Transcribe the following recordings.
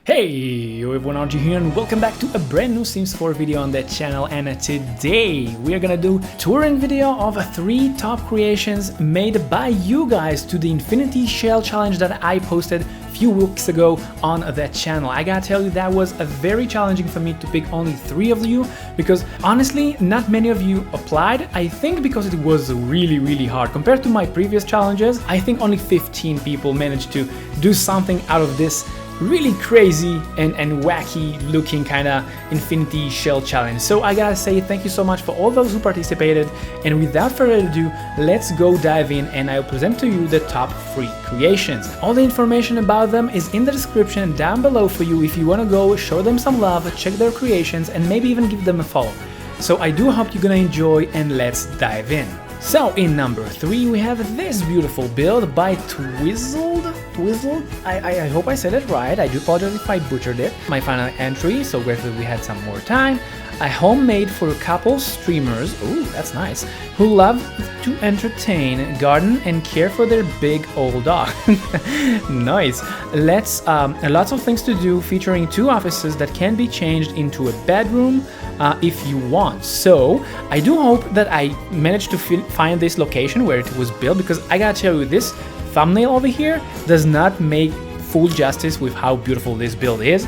Hey everyone, RG here and welcome back to a brand new Sims 4 video on the channel. And today we are gonna do Turing video of 3 top creations made by you guys to the Infinity Shell challenge that I posted a few weeks ago on that channel. I gotta tell you, that was very challenging for me to pick only 3 of you because honestly not many of you applied. I think because it was really hard compared to my previous challenges. I think only 15 people managed to do something out of this really crazy and wacky looking kind of Infinity Shell challenge. So I gotta say thank you so much for all those who participated, and without further ado, let's go dive in and I'll present to you the top 3 creations. All the information about them is in the description down below for you if you want to go show them some love, check their creations, and maybe even give them a follow. So I do hope you're gonna enjoy, and let's dive in. So in number 3 we have this beautiful build by Twizlled. I hope I said it right. I do apologize if I butchered it. My final entry, so grateful we had some more time. A homemade for a couple streamers, ooh, that's nice, who love to entertain, garden, and care for their big old dog. Nice. Lots of things to do, featuring 2 offices that can be changed into a bedroom if you want. So I do hope that I managed to find this location where it was built, because I gotta tell you, this thumbnail over here does not make full justice with how beautiful this build is.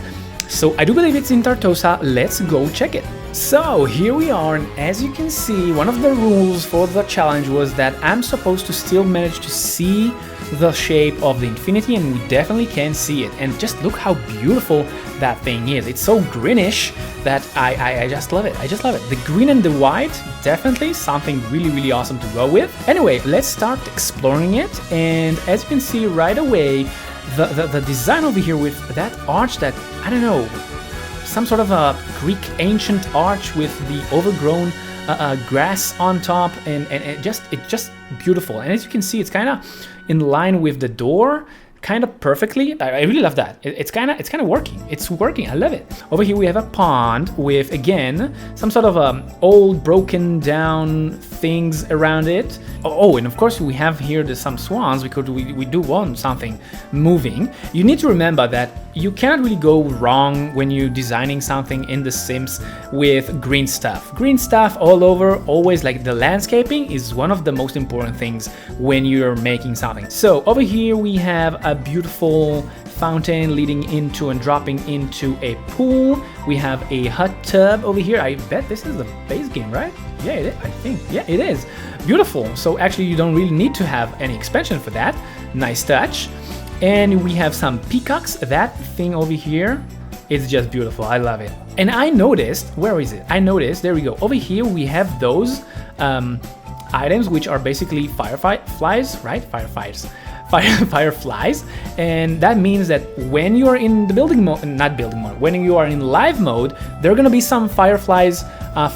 So I do believe it's in Tartosa. Let's go check it. So here we are, and as you can see, one of the rules for the challenge was that I'm supposed to still manage to see the shape of the infinity, and we definitely can see it. And just look how beautiful that thing is. It's so greenish that I just love it. I just love it. The green and the white, definitely something really awesome to go with. Anyway, let's start exploring it. And as you can see right away, the design over here with that arch, that, I don't know, some sort of a Greek ancient arch with the overgrown grass on top, and it's just beautiful. And as you can see, it's kind of in line with the door, kind of perfectly. I really love that. It's kind of working. It's working. I love it. Over here we have a pond with, again, some sort of old broken down things around it. Oh, and of course we have here some swans, because we do want something moving. You need to remember that you cannot really go wrong when you're designing something in The Sims with green stuff. Green stuff all over, always. Like, the landscaping is one of the most important things when you're making something. So over here we have a beautiful fountain leading into and dropping into a pool. We have a hot tub over here. I bet this is the base game, right? Yeah, it is, I think. Yeah, it is. Beautiful. So actually you don't really need to have any expansion for that. Nice touch. And we have some peacocks. That thing over here, it's just beautiful. I love it. And I noticed, where is it? I noticed, there we go. Over here we have those items which are basically fireflies, right? Fireflies, and that means that when you are in the building mode, not building mode, when you are in live mode, there are gonna be some fireflies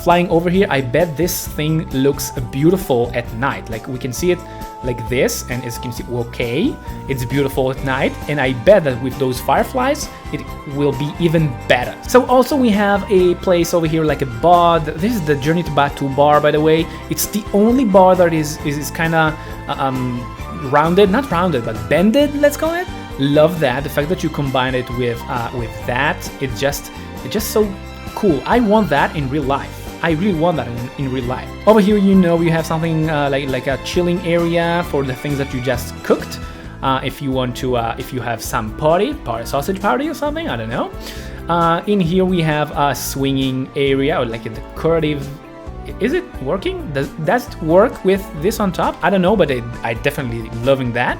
flying over here. I bet this thing looks beautiful at night. Like, we can see it like this, and as you can see, okay, it's beautiful at night, and I bet that with those fireflies it will be even better. So also we have a place over here like a bar. This is the Journey to Batu bar, by the way. It's the only bar that is kind of rounded, not rounded, but bended, let's call it. Love that. The fact that you combine it with that, it's just so cool. I want that in real life. I really want that in real life. Over here, you know, we have something like a chilling area for the things that you just cooked. If you want to, if you have some sausage party or something, I don't know. In here we have a swinging area, or like a decorative. Is it working? Does it work with this on top? I don't know, but I definitely loving that.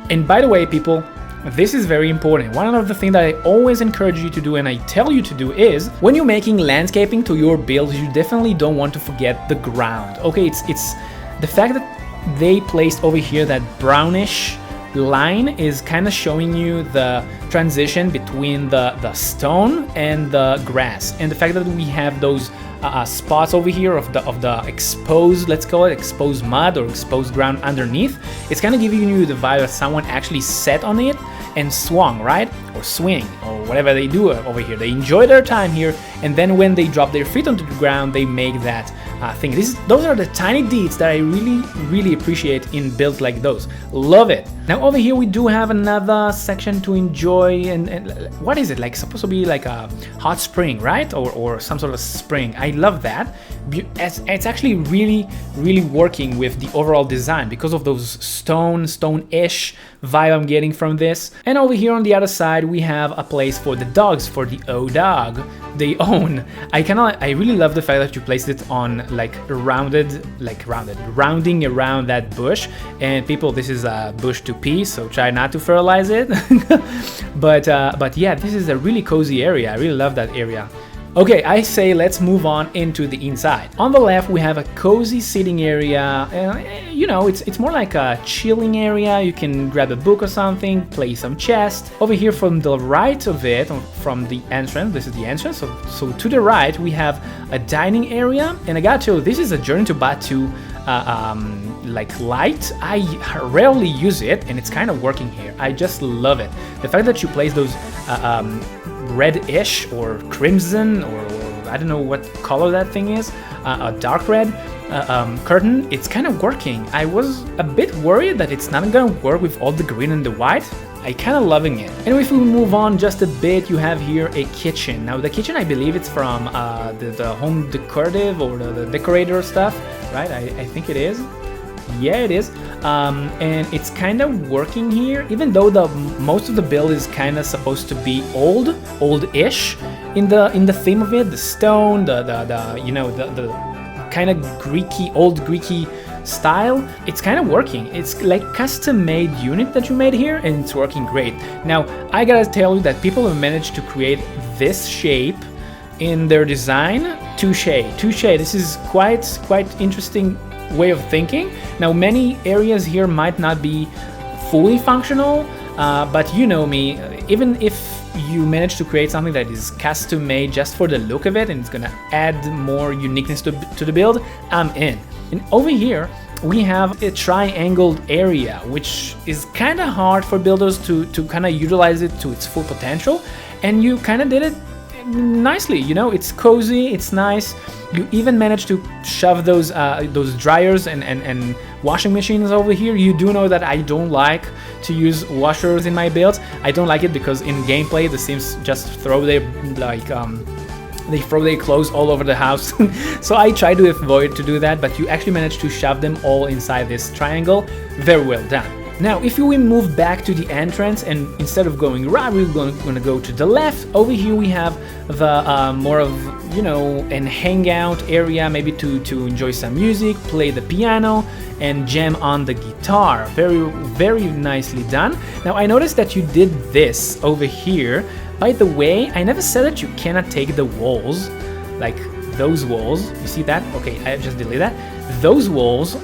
And by the way, people, this is very important. One of the things that I always encourage you to do, and I tell you to do, is when you're making landscaping to your builds, you definitely don't want to forget the ground. Okay, it's the fact that they placed over here that brownish line is kind of showing you the transition between the stone and the grass, and the fact that we have those spots over here of the exposed, let's call it exposed mud or exposed ground underneath. It's kind of giving you the vibe that someone actually sat on it and swung, right? Or swing, or whatever they do over here. They enjoy their time here, and then when they drop their feet onto the ground, they make that thing. Those are the tiny deeds that I really appreciate in builds like those. Love it. Now over here we do have another section to enjoy, and what is it, like supposed to be like a hot spring, right? Or some sort of spring. I love that. It's actually really working with the overall design because of those stone-ish vibe I'm getting from this. And over here on the other side we have a place for the dogs, for the O-Dog they own. I really love the fact that you placed it on like rounding around that bush. And people, this is a bush to pee, so try not to fertilize it. but yeah, this is a really cozy area. I really love that area. Okay, I say let's move on into the inside. On the left we have a cozy sitting area. You know, it's more like a chilling area. You can grab a book or something, play some chess. Over here from the right of it, from the entrance, this is the entrance, so to the right we have a dining area. And I gotta tell you, this is a Journey to Batu like light. I rarely use it, and it's kind of working here. I just love it. The fact that you place those red-ish or crimson or I don't know what color that thing is, a dark red curtain, it's kind of working. I was a bit worried that it's not gonna work with all the green and the white. I kind of loving it. And if we move on just a bit, you have here a kitchen. Now the kitchen, I believe it's from the home decorative or the decorator stuff, right? I think it is. Yeah, it is. And it's kind of working here, even though most of the build is kind of supposed to be old-ish in the theme of it. The stone, the you know, the kind of old Greeky style. It's kind of working. It's like custom-made unit that you made here, and it's working great. Now I gotta tell you that people have managed to create this shape in their design. Touche. This is quite interesting way of thinking. Now many areas here might not be fully functional, but you know me, even if you manage to create something that is custom made just for the look of it and it's gonna add more uniqueness to the build, I'm in. And over here we have a triangled area, which is kind of hard for builders to kind of utilize it to its full potential, and you kind of did it nicely. You know, it's cozy, it's nice. You even managed to shove those dryers and washing machines over here. You do know that I don't like to use washers in my builds. I don't like it because in gameplay the Sims just throw their they throw their clothes all over the house. So I try to avoid to do that, but you actually managed to shove them all inside this triangle. Very well done. Now, if we move back to the entrance, and instead of going right, we're going to go to the left. Over here we have the more of, you know, an hangout area, maybe to enjoy some music, play the piano, and jam on the guitar. Very nicely done. Now, I noticed that you did this over here. By the way, I never said that you cannot take the walls, like those walls. You see that? Okay, I just deleted that. Those walls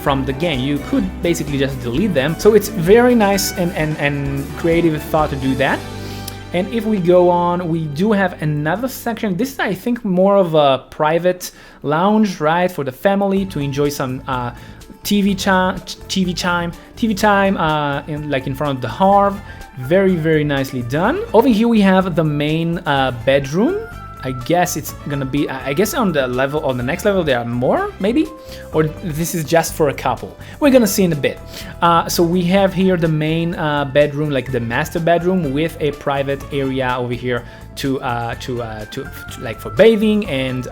from the game, you could basically just delete them. So it's very nice and creative thought to do that. And if we go on, we do have another section. This is, I think, more of a private lounge, right, for the family to enjoy some TV time in front of the hearth. Very nicely done. Over here we have the main bedroom. I guess it's gonna be, I guess on the next level there are more, maybe? Or this is just for a couple. We're gonna see in a bit. So we have here the main bedroom, like the master bedroom, with a private area over here to like for bathing and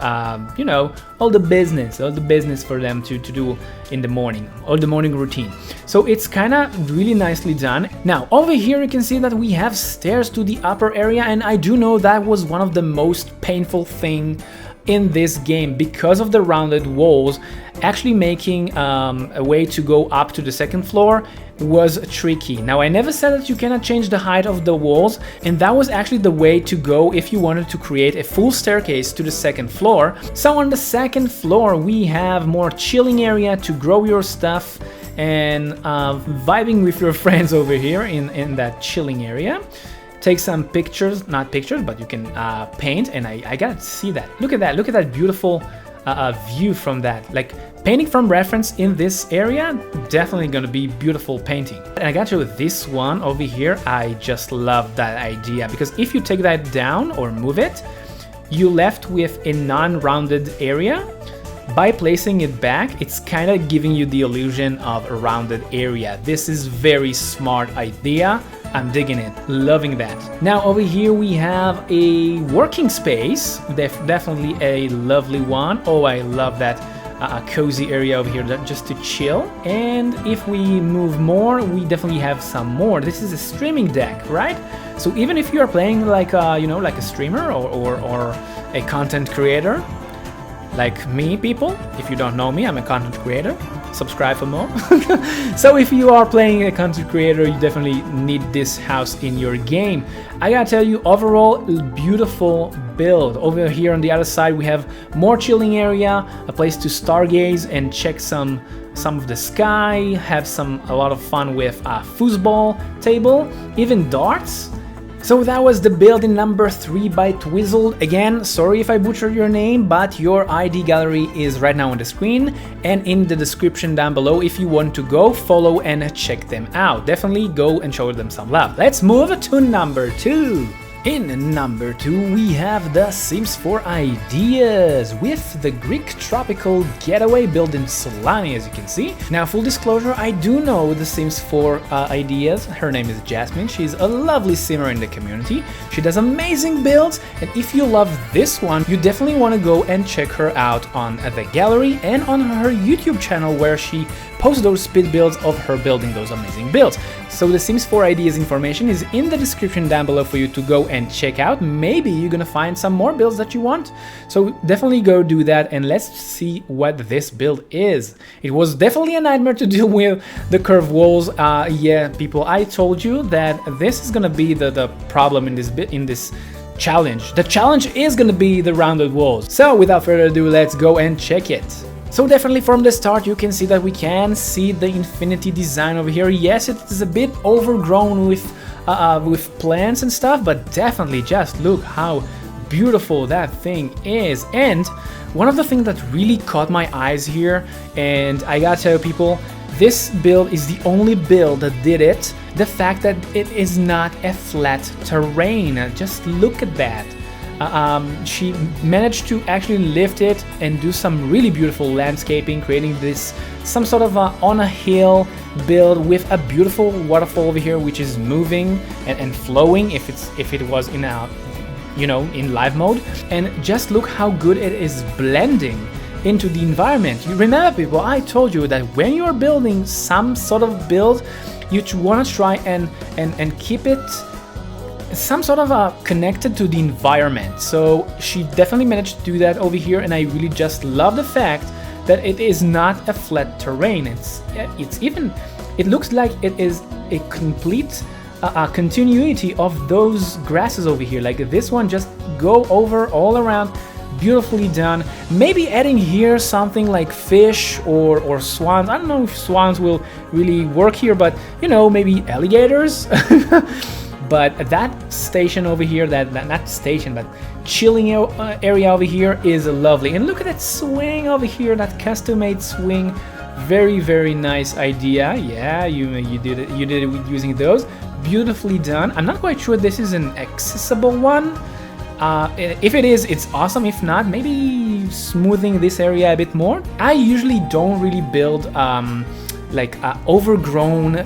you know, all the business for them to do in the morning, all the morning routine. So it's kind of really nicely done. Now over here you can see that we have stairs to the upper area, and I do know that was one of the most painful thing in this game because of the rounded walls. Actually making a way to go up to the second floor was tricky. Now I never said that you cannot change the height of the walls, and that was actually the way to go if you wanted to create a full staircase to the second floor. So on the second floor we have more chilling area to grow your stuff and vibing with your friends over here in that chilling area. take some pictures, not pictures, but you can paint, and I gotta see that. Look at that, look at that beautiful view from that. Like, painting from reference in this area, definitely gonna be beautiful painting. And I got you this one over here. I just love that idea, because if you take that down or move it, you left with a non-rounded area. By placing it back, it's kind of giving you the illusion of a rounded area. This is very smart idea. I'm digging it, loving that. Now over here we have a working space, definitely a lovely one. Oh, I love that cozy area over here just to chill. And if we move more, we definitely have some more. This is a streaming deck, right? So even if you are playing like you know, like a streamer or a content creator, like me, people, if you don't know me, I'm a content creator. Subscribe for more. So if you are playing a content creator, you definitely need this house in your game. I gotta tell you, overall, beautiful build. Over here on the other side, we have more chilling area, a place to stargaze and check some of the sky, have a lot of fun with a foosball table, even darts. So that was the build in number 3 by Twizlled. Again, sorry if I butchered your name, but your ID gallery is right now on the screen and in the description down below if you want to go follow and check them out. Definitely go and show them some love. Let's move to number 2. In number 2, we have The Sims 4 Ideas with the Greek tropical getaway build in Solani, as you can see. Now, full disclosure, I do know The Sims 4 Ideas. Her name is Jasmine. She's a lovely simmer in the community. She does amazing builds, and if you love this one, you definitely want to go and check her out on the gallery and on her YouTube channel, where she posts those speed builds of her building those amazing builds. So the Sims 4 Ideas information is in the description down below for you to go and check out. Maybe you're gonna find some more builds that you want. So definitely go do that, and let's see what this build is. It was definitely a nightmare to deal with the curved walls. Yeah, people, I told you that this is gonna be the problem in this challenge. The challenge is gonna be the rounded walls. So without further ado, let's go and check it. So definitely from the start you can see that we can see the infinity design over here. Yes, it is a bit overgrown with plants and stuff, but definitely just look how beautiful that thing is. And one of the things that really caught my eyes here, and I gotta tell people, this build is the only build that did it, the fact that it is not a flat terrain. Just look at that. She managed to actually lift it and do some really beautiful landscaping, creating this some sort of on a hill build with a beautiful waterfall over here, which is moving and flowing if it was in a, you know, in live mode. And just look how good it is blending into the environment. You remember, people, I told you that when you are building some sort of build, you want to try and keep it some sort of connected to the environment. So she definitely managed to do that over here, and I really just love the fact that it is not a flat terrain. It looks like it is a complete continuity of those grasses over here. Like this one just go over all around, beautifully done. Maybe adding here something like fish or swans. I don't know if swans will really work here, but you know, maybe alligators. But that station over here, not station, but chilling area over here is lovely. And look at that swing over here, that custom-made swing. Very, very nice idea. Yeah, you did it with using those. Beautifully done. I'm not quite sure this is an accessible one. If it is, it's awesome. If not, maybe smoothing this area a bit more. I usually don't really build overgrown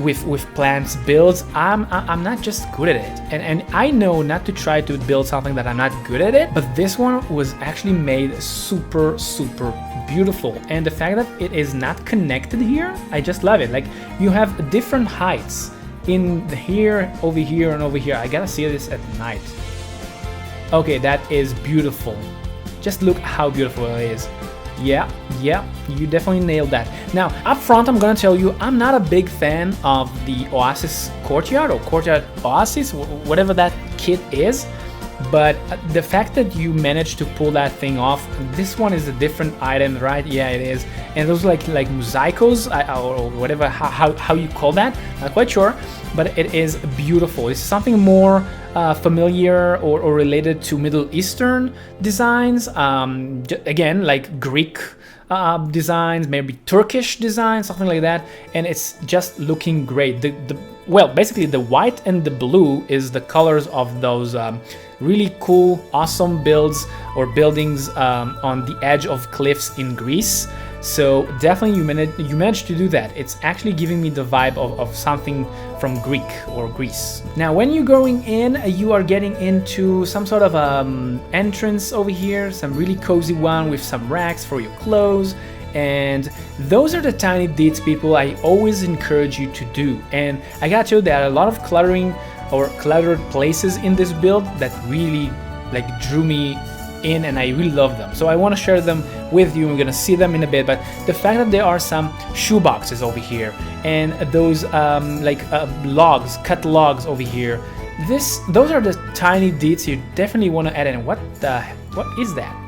with plants builds. I'm not just good at it, and I know not to try to build something that I'm not good at it, but this one was actually made super beautiful. And the fact that it is not connected here, I just love it. Like, you have different heights in here, over here, and over here. I gotta see this at night. Okay, that is beautiful. Just look how beautiful it is. Yeah, you definitely nailed that. Now, up front, I'm gonna tell you, I'm not a big fan of the Oasis Courtyard, or Courtyard Oasis, whatever that kit is. but the fact that you managed to pull that thing off, this one is a different item, right? Yeah, it is. And those like mosaicos or whatever, how you call that, not quite sure, but it is beautiful. It's something more familiar or related to Middle Eastern designs, again, like Greek designs, maybe Turkish designs, something like that, and it's just looking great. Well, basically the white and the blue is the colors of those really cool, awesome builds or buildings on the edge of cliffs in Greece. So definitely you managed to do that. It's actually giving me the vibe of something from Greek or Greece. Now when you're going in, you are getting into some sort of entrance over here, some really cozy one with some racks for your clothes. And those are the tiny deeds, people, I always encourage you to do. And I got you, there are a lot of cluttering or cluttered places in this build that really like drew me in, and I really love them. So I want to share them with you. We're gonna see them in a bit, but the fact that there are some shoe boxes over here and those logs, cut logs over here, those are the tiny deeds you definitely want to add in. What is that?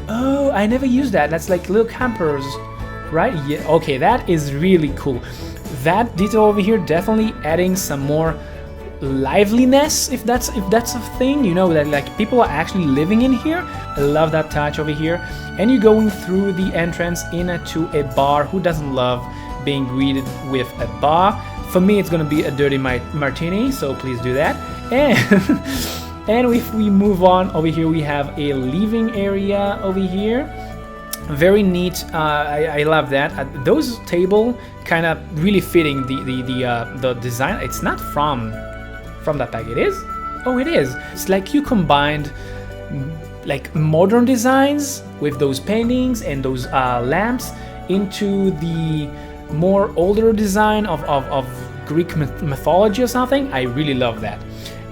Oh, I never used that. That's like little campers, right? Yeah, okay, that is really cool. That detail over here definitely adding some more liveliness, if that's a thing, you know, that like people are actually living in here. I love that touch over here. And you're going through the entrance into a bar. Who doesn't love being greeted with a bar? For me, it's gonna be a dirty martini, so please do that. And if we move on over here, we have a living area over here. Very neat. I love that. Those table kind of really fitting the design. It's not from that pack. It is? Oh, it is. It's like you combined like modern designs with those paintings and those lamps into the more older design of Greek mythology or something. I really love that.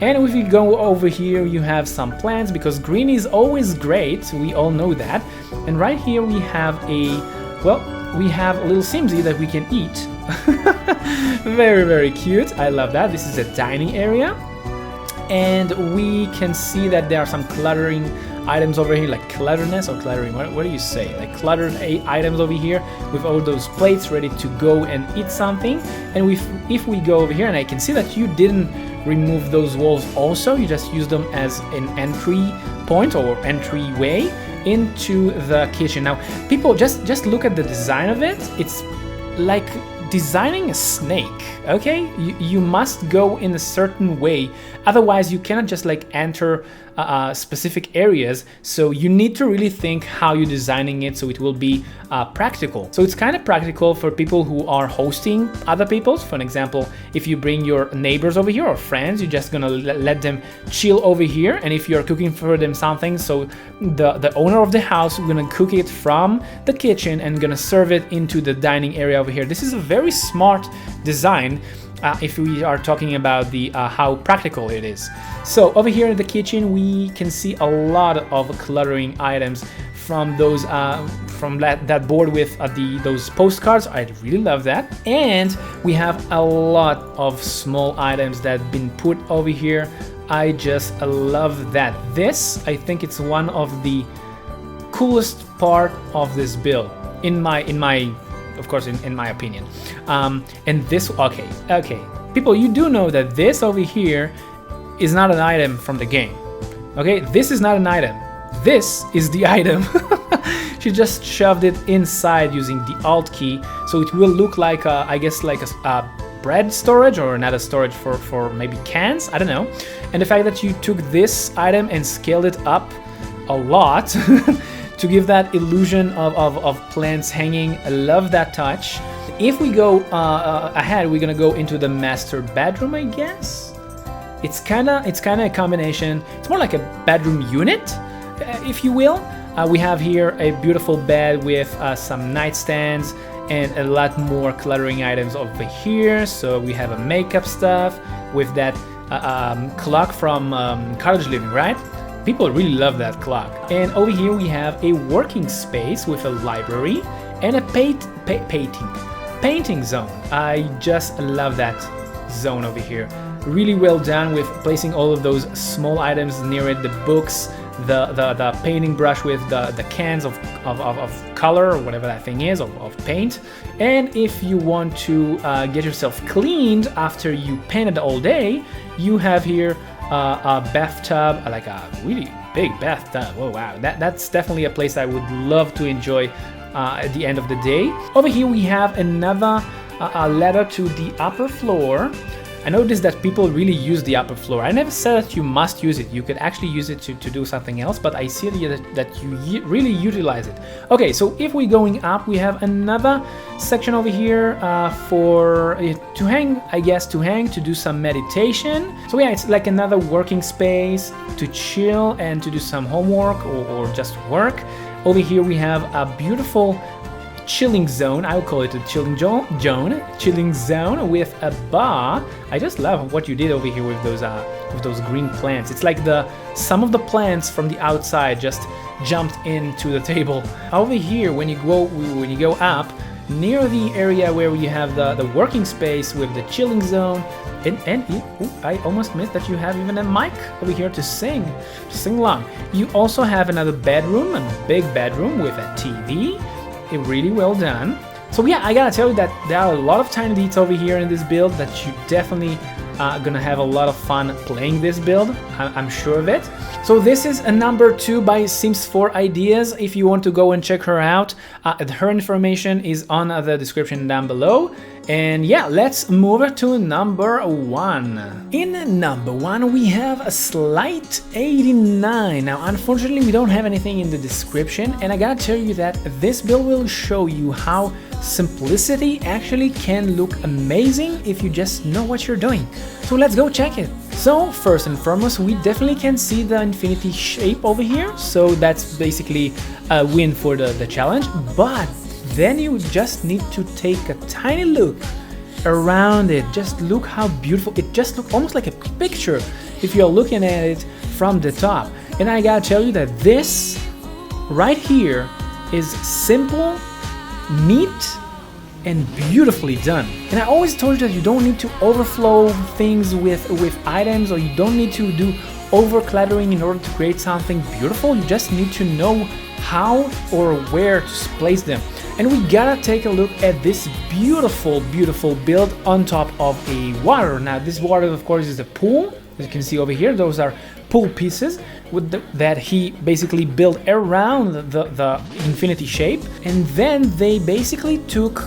And if you go over here, you have some plants, because green is always great, we all know that. And right here we have we have a little Simsy that we can eat. Very, very cute. I love that. This is a dining area. And we can see that there are some cluttering items over here, like clutterness or cluttering, what do you say? Like cluttered items over here with all those plates ready to go and eat something. And if we go over here, and I can see that you didn't remove those walls also, you just use them as an entry point or entryway into the kitchen. Now people, just look at the design of it. It's like designing a snake, okay? You must go in a certain way, otherwise you cannot just like enter specific areas. So you need to really think how you're designing it so it will be practical. So it's kind of practical for people who are hosting other people. For an example, if you bring your neighbors over here or friends, you're just gonna let them chill over here. And if you're cooking for them something, so the owner of the house is gonna cook it from the kitchen and gonna serve it into the dining area over here. This is a very smart design. If we are talking about the how practical it is. So over here in the kitchen, we can see a lot of cluttering items from those from that board with those postcards. I really love that. And we have a lot of small items that have been put over here. I just love that. This, I think it's one of the coolest part of this build in my of course, in my opinion. And this, okay, people, you do know that this over here is not an item from the game. Okay, this is not an item. This is the item. She just shoved it inside using the Alt key, so it will look like I guess like a bread storage or another storage for maybe cans. I don't know. And the fact that you took this item and scaled it up a lot. To give that illusion of plants hanging. I love that touch. If we go ahead, we're gonna go into the master bedroom, I guess. It's kinda a combination. It's more like a bedroom unit, if you will. We have here a beautiful bed with some nightstands and a lot more cluttering items over here. So we have a makeup stuff with that clock from Cottage Living, right? People really love that clock. And over here we have a working space with a library and a painting zone. I just love that zone over here. really well done with placing all of those small items near it, the books, the painting brush with the cans of color or whatever that thing is, of paint. And if you want to get yourself cleaned after you painted all day, you have here a bathtub, like a really big bathtub. Oh wow, that's definitely a place I would love to enjoy at the end of the day. Over here we have another ladder to the upper floor. I noticed that people really use the upper floor. I never said that you must use it. You could actually use it to do something else, but I see that you really utilize it. Okay, so if we're going up, we have another section over here for to hang, I guess, to do some meditation. So yeah, it's like another working space to chill and to do some homework or just work. Over here we have a beautiful chilling zone. I would call it a chilling zone with a bar. I just love what you did over here with those green plants. It's like some of the plants from the outside just jumped into the table. Over here, when you go up near the area where you have the working space with the chilling zone, I almost missed that you have even a mic over here to sing along. You also have another bedroom, a big bedroom with a TV. Really well done. So yeah, I gotta tell you that there are a lot of tiny details over here in this build that you definitely gonna have a lot of fun playing this build. I'm sure of it. So this is a number 2 by Sims 4 Ideas. If you want to go and check her out, her information is on the description down below. And yeah, let's move to number 1. In number 1 we have a slight 89. Now unfortunately we don't have anything in the description, and I gotta tell you that this build will show you how simplicity actually can look amazing if you just know what you're doing. So let's go check it. So first and foremost, we definitely can see the infinity shape over here, so that's basically a win for the challenge. But then you just need to take a tiny look around it. Just look how beautiful it just looks, almost like a picture if you're looking at it from the top. And I gotta tell you that this right here is simple, neat, and beautifully done. And I always told you that you don't need to overflow things with items, or you don't need to do over cluttering in order to create something beautiful. You just need to know how or where to place them. And we gotta take a look at this beautiful build on top of a water. Now this water, of course, is a pool. As you can see over here, those are pool pieces that he basically built around the infinity shape. And then they basically took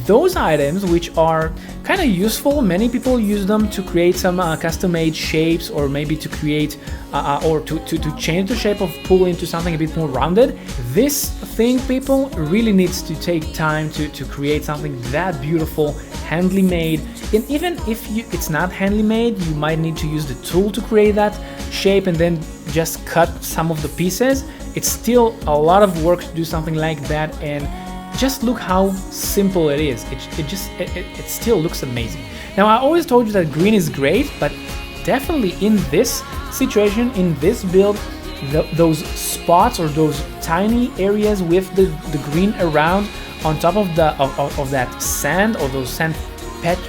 those items, which are kind of useful. Many people use them to create some custom-made shapes, or maybe to create or to change the shape of pool into something a bit more rounded. This thing, people, really needs to take time to create something that beautiful, handily made. And even if it's not handily made, you might need to use the tool to create that shape and then just cut some of the pieces. It's still a lot of work to do something like that, and just look how simple it is. It still looks amazing. Now I always told you that green is great, but definitely in this situation, in this build, those spots or those tiny areas with the green around on top of that sand, or those sand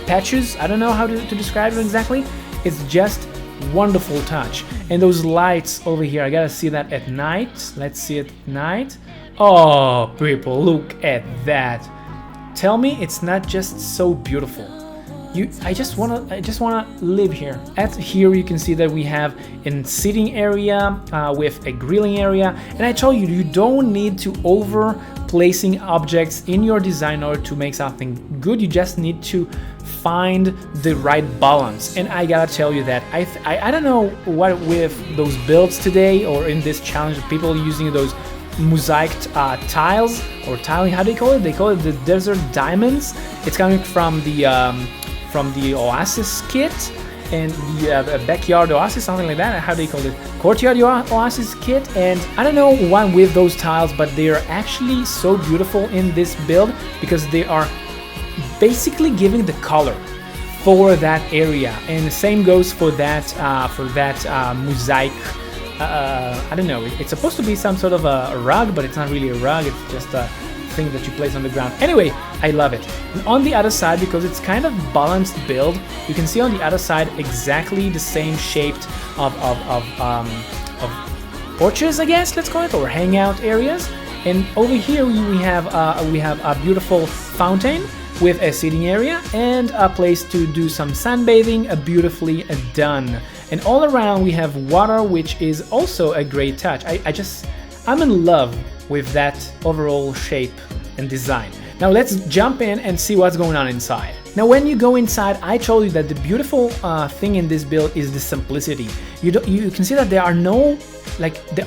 patches, I don't know how to describe it exactly. It's just wonderful touch. And those lights over here, I gotta see that at night. Let's see it at night. Oh, people, look at that. Tell me it's not just so beautiful. I just wanna live here. Here you can see that we have a sitting area with a grilling area, and I told you, you don't need to over placing objects in your design in order to make something good. You just need to find the right balance. And I gotta tell you that I don't know what with those builds today or in this challenge, people using those mosaic tiles or tiling, how do they call it? They call it the desert diamonds. It's coming from the Oasis kit and the backyard Oasis, something like that. How do they call it? Courtyard Oasis kit. And I don't know one with those tiles, but they are actually so beautiful in this build because they are basically giving the color for that area. And the same goes for that mosaic. I don't know, it's supposed to be some sort of a rug, but it's not really a rug, it's just a thing that you place on the ground. Anyway, I love it. And on the other side, because it's kind of balanced build, you can see on the other side exactly the same shaped of porches, I guess, let's call it, or hangout areas. And over here we have a beautiful fountain with a seating area and a place to do some sunbathing, beautifully done. And all around we have water, which is also a great touch. I'm in love with that overall shape and design. Now let's jump in and see what's going on inside. Now when you go inside, I told you that the beautiful thing in this build is the simplicity. You can see that there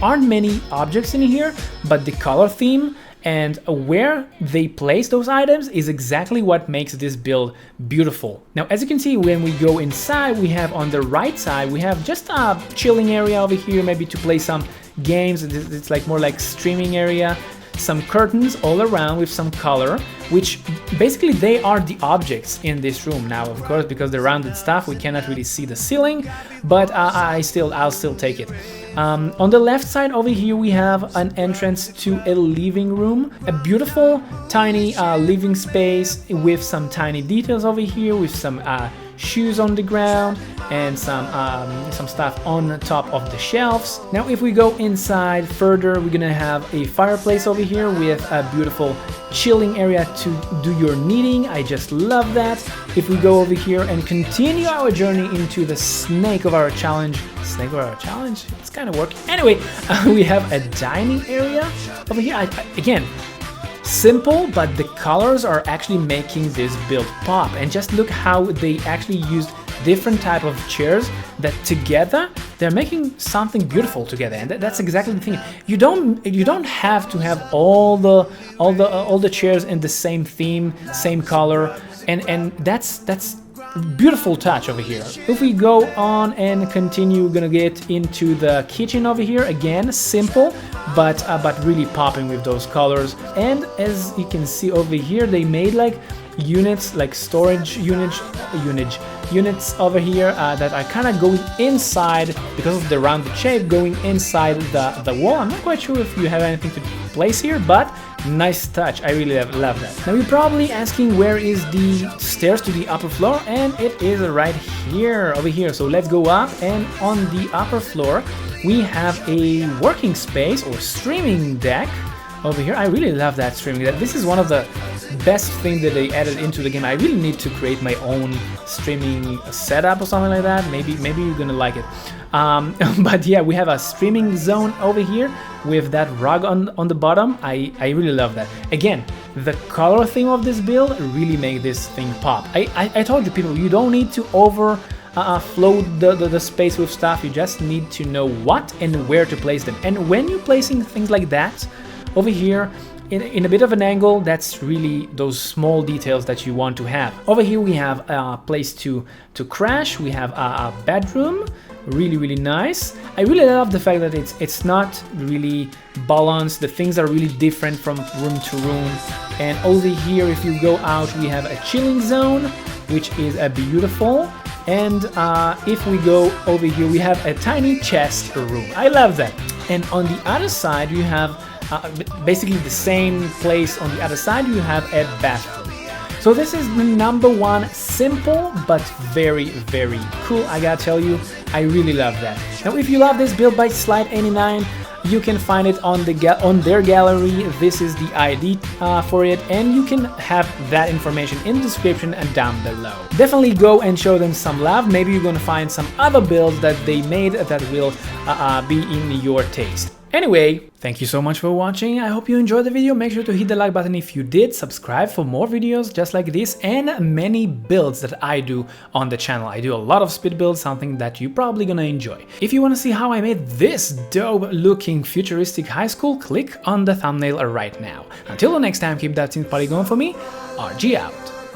aren't many objects in here, but the color theme and where they place those items is exactly what makes this build beautiful. Now, as you can see, when we go inside, we have on the right side, we have just a chilling area over here, maybe to play some games. It's like more like streaming area. Some curtains all around with some color, which basically they are the objects in this room. Now, of course, because the rounded stuff, we cannot really see the ceiling, but I'll still take it. On the left side over here, we have an entrance to a living room, a beautiful tiny living space with some tiny details over here, with some shoes on the ground and some stuff on top of the shelves. Now if we go inside further, we're gonna have a fireplace over here with a beautiful chilling area to do your knitting. I just love that. If we go over here and continue our journey into the snake of our challenge, it's kind of working. Anyway, we have a dining area over here. Again, simple, but the colors are actually making this build pop. And just look how they actually used different type of chairs that together they're making something beautiful together. And that's exactly the thing. You don't have to have all the chairs in the same theme, same color, and that's beautiful touch over here. If we go on and continue, we're gonna get into the kitchen over here. Again, simple, but really popping with those colors. And as you can see over here, they made like units, like storage units over here that are kind of going inside because of the rounded shape, going inside the wall. I'm not quite sure if you have anything to place here, but nice touch. I really love that. Now you're probably asking where is the stairs to the upper floor, and it is right here, over here. So let's go up, and on the upper floor we have a working space or streaming deck over here. I really love that streaming deck. This is one of the best things that they added into the game. I really need to create my own streaming setup or something like that. Maybe you're gonna like it. But yeah, we have a streaming zone over here with that rug on the bottom. I really love that. Again, the color theme of this build really make this thing pop. I told you people, you don't need to overflow the space with stuff. You just need to know what and where to place them. And when you're placing things like that over here in a bit of an angle, that's really those small details that you want to have. Over here we have a place to crash. We have a bedroom, really nice. I really love the fact that it's not really balanced. The things are really different from room to room. And over here, if you go out, we have a chilling zone, which is beautiful. And if we go over here, we have a tiny chest room. I love that. And on the other side, you have basically the same place. On the other side, you have a bathroom. So this is the number one, simple but very cool. I gotta tell you, I really love that. Now if you love this build by Slide89, you can find it on their gallery. This is the ID for it, and you can have that information in the description and down below. Definitely go and show them some love. Maybe you're gonna find some other builds that they made that will be in your taste. Anyway, thank you so much for watching. I hope you enjoyed the video. Make sure to hit the like button if you did, subscribe for more videos just like this and many builds that I do on the channel. I do a lot of speed builds, something that you're probably gonna enjoy. If you want to see how I made this dope looking futuristic high school, click on the thumbnail right now. Until the next time, keep that team party going for me. RG out.